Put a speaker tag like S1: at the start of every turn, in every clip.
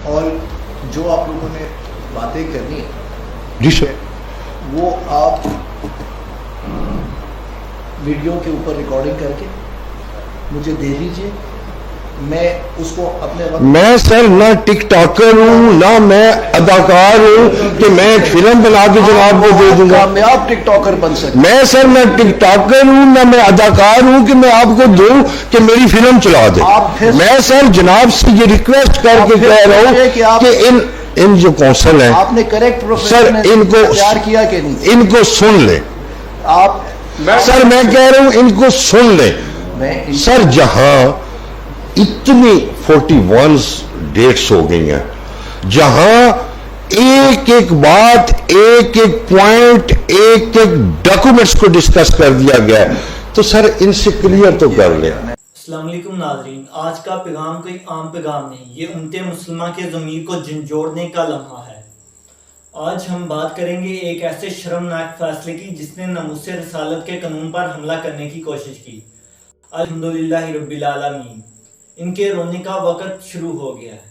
S1: اور جو آپ لوگوں نے باتیں کرنی ہے
S2: جی سر،
S1: وہ آپ ویڈیو کے اوپر ریکارڈنگ کر کے مجھے دے دیجئے، میں اس کو اپنے وقت
S2: میں سر نہ ٹک ٹاکر ہوں نہ میں اداکار ہوں کہ میں ایک فلم بنا کے جناب کو دے دوں گا.
S1: کامیاب ٹک ٹاکر بن سکتے.
S2: میں سر نہ ٹک ٹاکر ہوں نہ میں اداکار ہوں کہ میں آپ کو دوں کہ میری فلم چلا دے. میں سر جناب سے یہ ریکویسٹ کر کے کہہ رہا ہوں کہ ان جو کونسل ہیں
S1: آپ نے کریکٹ
S2: سر
S1: پروفیشن
S2: ان کو
S1: تیار کیا کہ نہیں؟
S2: ان کو سن لیں.
S1: آپ
S2: سر میں کہہ رہا ہوں ان کو سن لیں.
S1: میں
S2: سر جہاں اتنی 41 ڈیٹس ہو گئی ہیں، جہاں ایک ایک بات، ایک ایک پوائنٹ، ایک ایک ڈاکومنٹس کو ڈسکس کر دیا گیا ہے، تو سر ان سے کلیئر تو کر لیں.
S3: السلام علیکم ناظرین، آج کا پیغام کوئی عام پیغام نہیں، یہ امت مسلمہ کے ضمیر کو جھنجھوڑنے کا لمحہ ہے. آج ہم بات کریں گے ایک ایسے شرمناک فیصلے کی جس نے ناموس رسالت کے قانون پر حملہ کرنے کی کوشش کی. الحمدللہ رب العالمین، ان کے رونے کا وقت شروع ہو گیا ہے.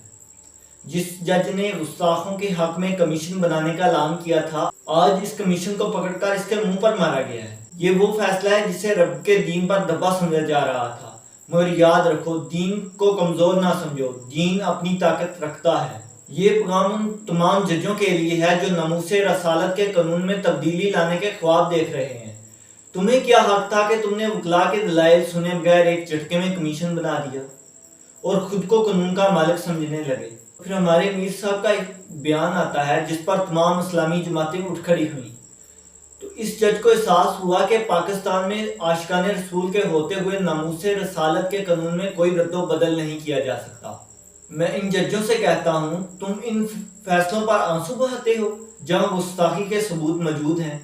S3: جس جج نے گستاخوں کے حق میں کمیشن بنانے کا اعلان کیا تھا، آج اس کمیشن کو پکڑ کر اس کے منہ پر مارا گیا ہے. یہ وہ فیصلہ ہے جسے رب کے دین پر دبا سمجھا جا رہا تھا. مگر یاد رکھو، دین کو کمزور نہ سمجھو، دین اپنی طاقت رکھتا ہے. یہ پیغام ان تمام ججوں کے لیے ہے جو ناموس رسالت کے قانون میں تبدیلی لانے کے خواب دیکھ رہے ہیں. تمہیں کیا حق تھا کہ تم نے وکلا کے دلائل سنے بغیر ایک جھٹکے میں کمیشن بنا دیا اور خود کو قانون کا مالک سمجھنے لگے؟ پھر ہمارے میر صاحب کا ایک بیان آتا ہے جس پر تمام اسلامی جماعتیں اٹھ کھڑی ہوئیں. تو اس جج کو احساس ہوا کہ پاکستان میں عاشقان رسول کے ہوتے ہوئے ناموس رسالت کے قانون میں کوئی رد و بدل نہیں کیا جا سکتا. میں ان ججوں سے کہتا ہوں، تم ان فیصلوں پر آنسو بہاتے ہو جہاں گستاخی کے ثبوت موجود ہیں.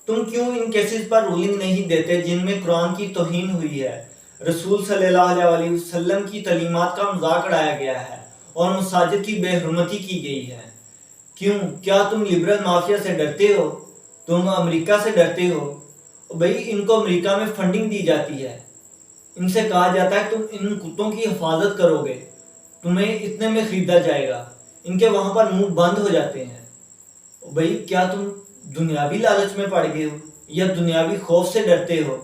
S3: تم کیوں ان کیسز پر رولنگ نہیں دیتے جن میں قرآن کی توہین ہوئی ہے، رسول صلی اللہ علیہ وسلم کی تعلیمات کا مذاق اڑایا گیا ہے اور مساجد کی بے حرمتی کی گئی ہے؟ کیوں؟ کیا تم لبرل مافیا سے ڈرتے ہو؟ تم امریکہ سے ڈرتے ہو؟ بھئی ان کو امریکہ میں فنڈنگ دی جاتی ہے، ان سے کہا جاتا ہے تم ان کتوں کی حفاظت کرو گے، تمہیں اتنے میں خریدا جائے گا. ان کے وہاں پر منہ بند ہو جاتے ہیں. بھئی کیا تم دنیاوی لالچ میں پڑ گئے ہو یا دنیاوی خوف سے ڈرتے ہو؟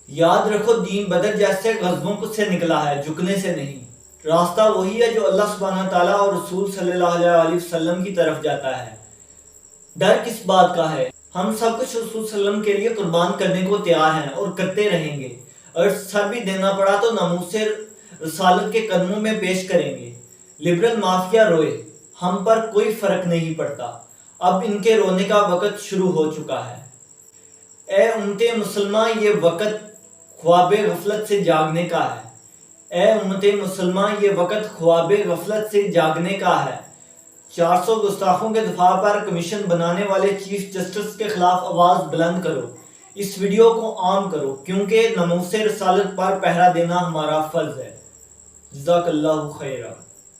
S3: یاد رکھو، دین بدر جیسے غزبوں سے نکلا ہے، جھکنے سے نہیں. راستہ وہی ہے جو اللہ سبحانہ تعالیٰ اور رسول صلی اللہ علیہ وسلم کی طرف جاتا ہے. ڈر کس بات کا ہے؟ ہم سب کچھ رسول صلی اللہ علیہ وسلم کے لیے قربان کرنے کو تیار ہیں اور کرتے رہیں گے. اگر سر بھی دینا پڑا تو ناموس رسالت کے قدموں میں پیش کریں گے. لبرل مافیا روئے، ہم پر کوئی فرق نہیں پڑتا. اب ان کے رونے کا وقت شروع ہو چکا ہے. اے امت مسلمہ، یہ وقت خواب غفلت سے جاگنے کا ہے. اے امت مسلمہ، یہ وقت خواب غفلت سے جاگنے کا ہے. 400 گستاخوں کے دفاع پر کمیشن بنانے والے چیف جسٹس کے خلاف آواز بلند کرو. اس ویڈیو کو عام کرو کیونکہ ناموس رسالت پر پہرا دینا ہمارا فرض ہے. جزاک اللہ خیرہ.